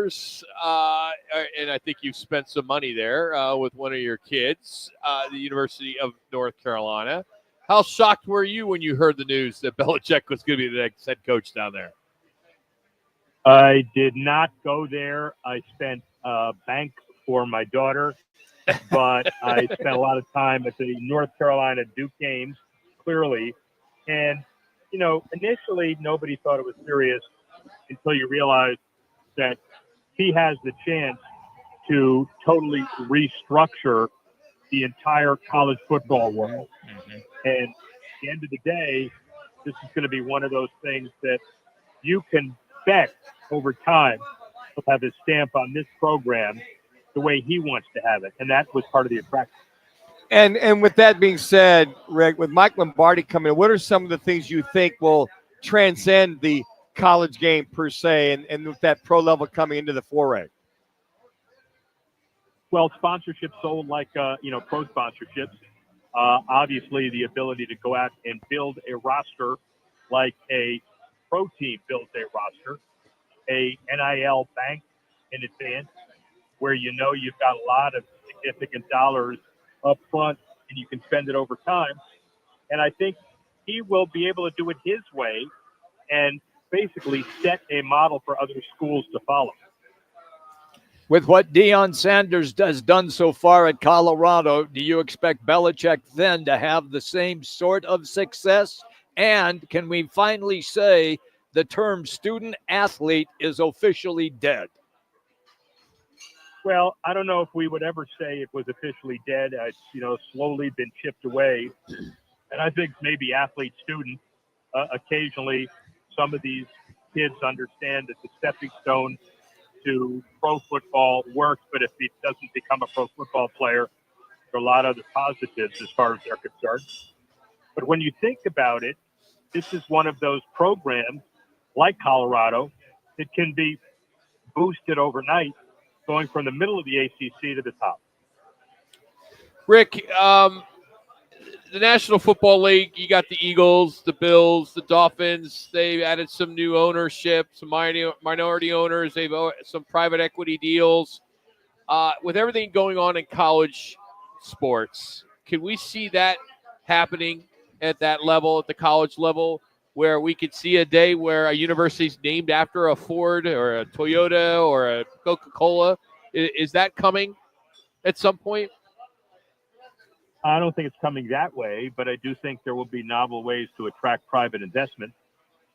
years, and I think you've spent some money there with one of your kids, the University of North Carolina. How shocked were you when you heard the news that Belichick was going to be the next head coach down there? I did not go there. I spent bank for my daughter, but I spent a lot of time at the North Carolina Duke games, clearly. And, initially nobody thought it was serious until you realize that he has the chance to totally restructure the entire college football world. Mm-hmm. And at the end of the day, this is going to be one of those things that you can bet over time will have his stamp on this program the way he wants to have it. And that was part of the attraction. And with that being said, Rick, with Mike Lombardi coming in, what are some of the things you think will transcend the college game per se, and with that pro level coming into the foray? Well, sponsorship sold like, pro sponsorships. Obviously, the ability to go out and build a roster like a pro team builds a roster, a NIL bank in advance where you've got a lot of significant dollars up front and you can spend it over time. And I think he will be able to do it his way and basically set a model for other schools to follow. With what Deion Sanders has done so far at Colorado, do you expect Belichick then to have the same sort of success? And can we finally say the term student athlete is officially dead? Well, I don't know if we would ever say it was officially dead. It's, slowly been chipped away. And I think maybe athlete student, occasionally some of these kids understand that the stepping stone to pro football works, but if he doesn't become a pro football player, there are a lot of other positives as far as they're concerned. But when you think about it, this is one of those programs like Colorado that can be boosted overnight, going from the middle of the ACC to the top. Rick, the National Football League, you got the Eagles, the Bills, the Dolphins. They've added some new ownership, some minority owners. They've some private equity deals. With everything going on in college sports, can we see that happening at that level, at the college level, where we could see a day where a university is named after a Ford or a Toyota or a Coca-Cola? Is that coming at some point? I don't think it's coming that way, but I do think there will be novel ways to attract private investment.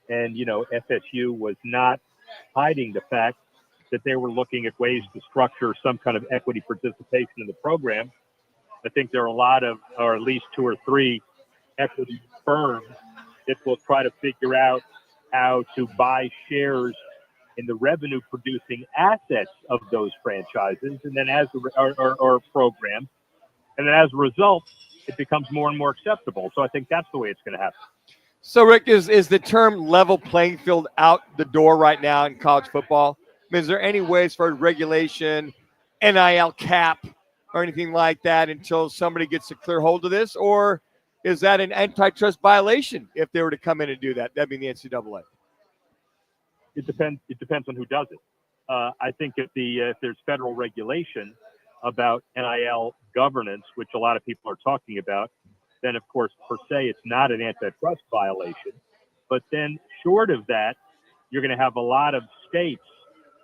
And, FSU was not hiding the fact that they were looking at ways to structure some kind of equity participation in the program. I think there are a lot of, or at least 2 or 3 equity firms that will try to figure out how to buy shares in the revenue producing assets of those franchises and then or programs. And then as a result, it becomes more and more acceptable. So I think that's the way it's going to happen. So, Rick, is the term level playing field out the door right now in college football? I mean, is there any ways for regulation, NIL cap, or anything like that until somebody gets a clear hold of this? Or is that an antitrust violation if they were to come in and do that? That'd be the NCAA. It depends. It depends on who does it. I think if there's federal regulation about NIL governance, which a lot of people are talking about, then of course, per se, it's not an antitrust violation. But then short of that, you're going to have a lot of states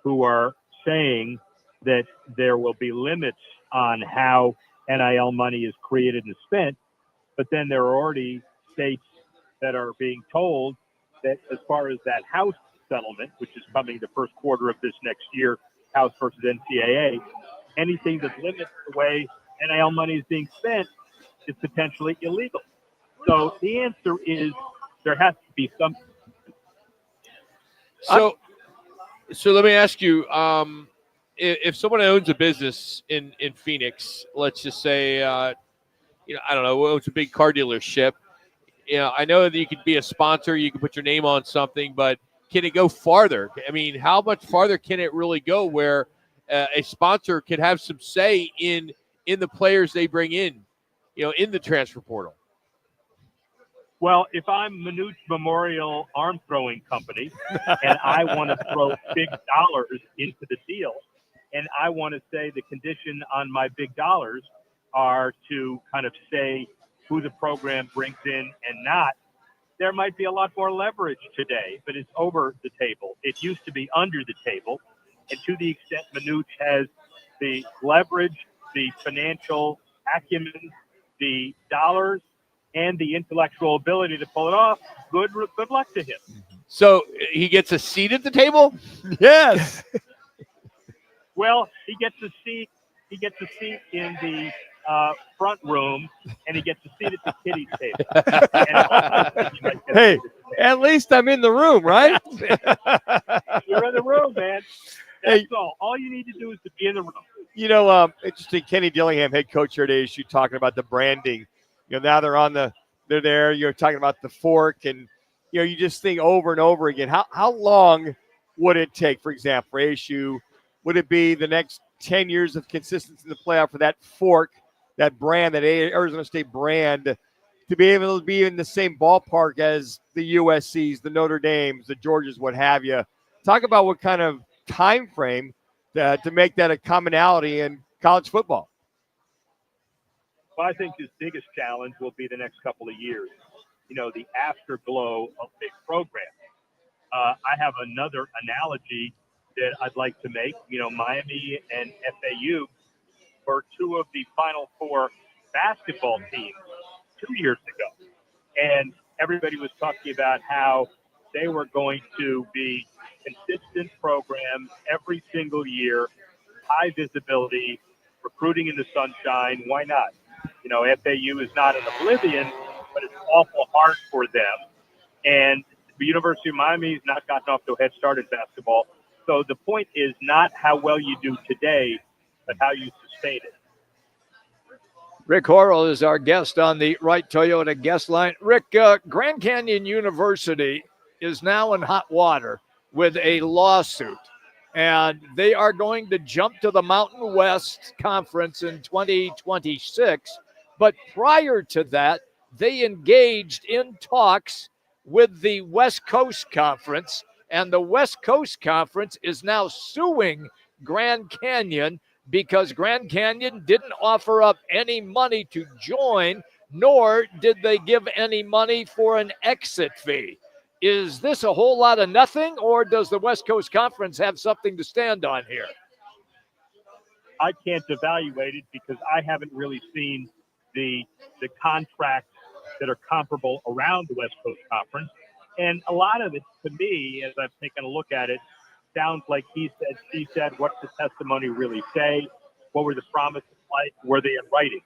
who are saying that there will be limits on how NIL money is created and spent. But then there are already states that are being told that as far as that House settlement, which is coming the first quarter of this next year, House versus NCAA, anything that limits the way NIL money is being spent is potentially illegal. So the answer is there has to be some. So let me ask you, if someone owns a business in Phoenix, let's just say, I don't know, it's a big car dealership. I know that you could be a sponsor, you can put your name on something, but can it go farther? I mean, how much farther can it really go where a sponsor could have some say in the players they bring in the transfer portal? Well, if I'm Manute Memorial Arm Throwing Company and I want to throw big dollars into the deal, and I want to say the condition on my big dollars are to kind of say who the program brings in and not, there might be a lot more leverage today, but it's over the table. It used to be under the table. And to the extent Manute has the leverage, the financial acumen, the dollars, and the intellectual ability to pull it off, good luck to him. So he gets a seat at the table? Yes. Well, he gets a seat. He gets a seat in the front room, and he gets a seat at the kiddies table. Hey, at least I'm in the room, right? You're in the room, man. That's all. All you need to do is to be in the room. You know, interesting. Kenny Dillingham, head coach here at ASU, talking about the branding. You know, now they're there. You're talking about the fork, and you just think over and over again. How long would it take, for example, for ASU? Would it be the next 10 years of consistency in the playoff for that fork, that brand, that Arizona State brand, to be able to be in the same ballpark as the USCs, the Notre Dames, the Georgias, what have you? Talk about what kind of time frame to make that a commonality in college football. Well, I think his biggest challenge will be the next couple of years. The afterglow of big programs. I have another analogy that I'd like to make. Miami and FAU were two of the Final Four basketball teams 2 years ago. And everybody was talking about how they were going to be consistent programs every single year, high visibility, recruiting in the sunshine. Why not? FAU is not in oblivion, but it's awful hard for them. And the University of Miami has not gotten off to a head start in basketball. So the point is not how well you do today, but how you sustain it. Rick Horrow is our guest on the Right Toyota guest line. Rick, Grand Canyon University is now in hot water with a lawsuit, and they are going to jump to the Mountain West Conference in 2026. But prior to that, they engaged in talks with the West Coast Conference, and the West Coast Conference is now suing Grand Canyon because Grand Canyon didn't offer up any money to join, nor did they give any money for an exit fee. Is this a whole lot of nothing, or does the West Coast Conference have something to stand on here? I can't evaluate it because I haven't really seen the contracts that are comparable around the West Coast Conference. And a lot of it, to me, as I've taken a look at it, sounds like he said, she said. What's the testimony really say? What were the promises like? Were they in writing?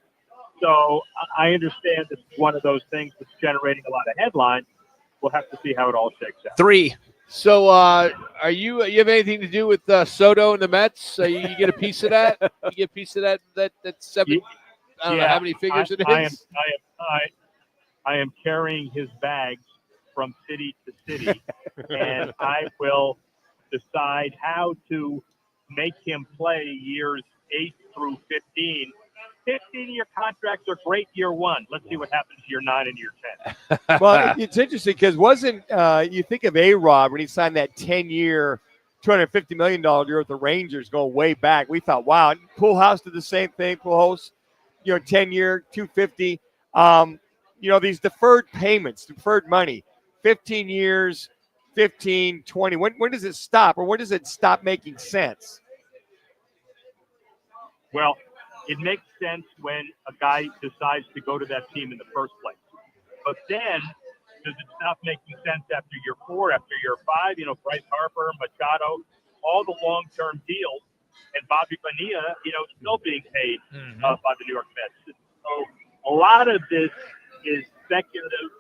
So I understand this is one of those things that's generating a lot of headlines. We'll have to see how it all shakes out. 3. So are you have anything to do with Soto and the Mets? You get a piece of that? You get a piece of that 7? I don't know how many figures it is. I am carrying his bags from city to city, and I will decide how to make him play years 8 through 15. 15-year contracts are great year 1. Let's see what happens year 9 and year 10. Well, it's interesting because wasn't you think of A-Rod when he signed that 10-year, $250 million deal with the Rangers going way back. We thought, wow. Pujols did the same thing. Pujols, 10-year, $250. These deferred payments, deferred money, 15 years, 15, 20. When does it stop, or when does it stop making sense? Well, it makes sense when a guy decides to go to that team in the first place. But then, does it stop making sense after year 4, after year 5? Bryce Harper, Machado, all the long-term deals, and Bobby Bonilla, still being paid by the New York Mets. So a lot of this is speculative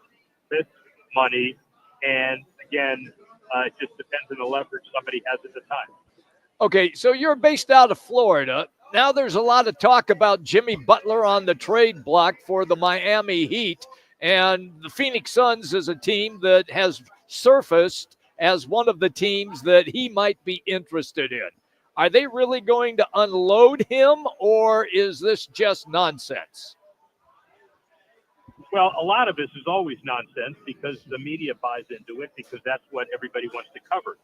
risk money, and again, it just depends on the leverage somebody has at the time. Okay, so you're based out of Florida. Now there's a lot of talk about Jimmy Butler on the trade block for the Miami Heat, and the Phoenix Suns is a team that has surfaced as one of the teams that he might be interested in. Are they really going to unload him, or is this just nonsense? Well, a lot of this is always nonsense because the media buys into it because that's what everybody wants to cover.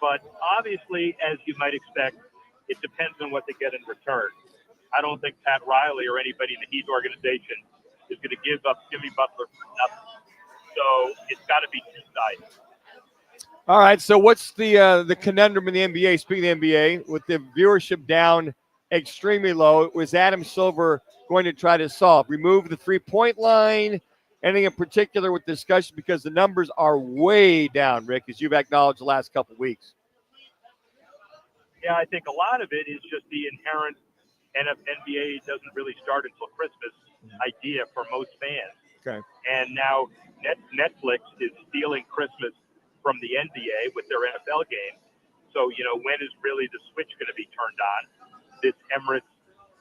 But obviously, as you might expect, it depends on what they get in return. I don't think Pat Riley or anybody in the Heat organization is going to give up Jimmy Butler for nothing. So it's got to be two-sided. All right, so what's the conundrum in the NBA? Speaking of the NBA, with the viewership down extremely low, was Adam Silver going to try to solve? Remove the three-point line? Anything in particular with discussion? Because the numbers are way down, Rick, as you've acknowledged the last couple of weeks. Yeah, I think a lot of it is just the inherent NBA doesn't really start until Christmas idea for most fans. Okay. And now Netflix is stealing Christmas from the NBA with their NFL games. So, when is really the switch going to be turned on? This Emirates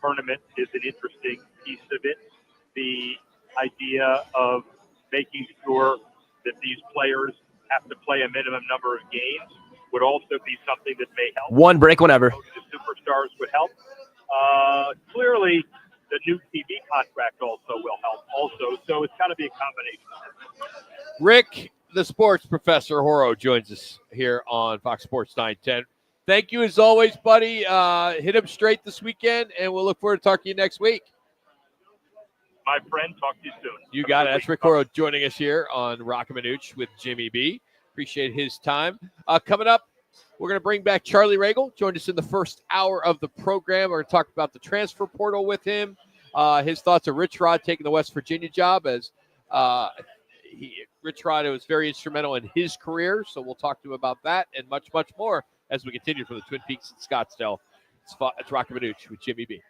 tournament is an interesting piece of it. The idea of making sure that these players have to play a minimum number of games would also be something that may help. One break whenever. The superstars would help. Clearly, the new TV contract also will help also. So it's got to be a combination. Rick, the sports professor Horrow, joins us here on Fox Sports 910. Thank you as always, buddy. Hit him straight this weekend, and we'll look forward to talking to you next week. My friend, talk to you soon. You got it. That's Rick Horrow joining us here on Rock and Manooch with Jimmy B. Appreciate his time. Coming up, we're going to bring back Charlie Ragle. Joined us in the first hour of the program. We're going to talk about the transfer portal with him. His thoughts of Rich Rod taking the West Virginia job, as Rich Rod was very instrumental in his career. So we'll talk to him about that and much, much more as we continue from the Twin Peaks in Scottsdale. It's Rock and Manooch with Jimmy B.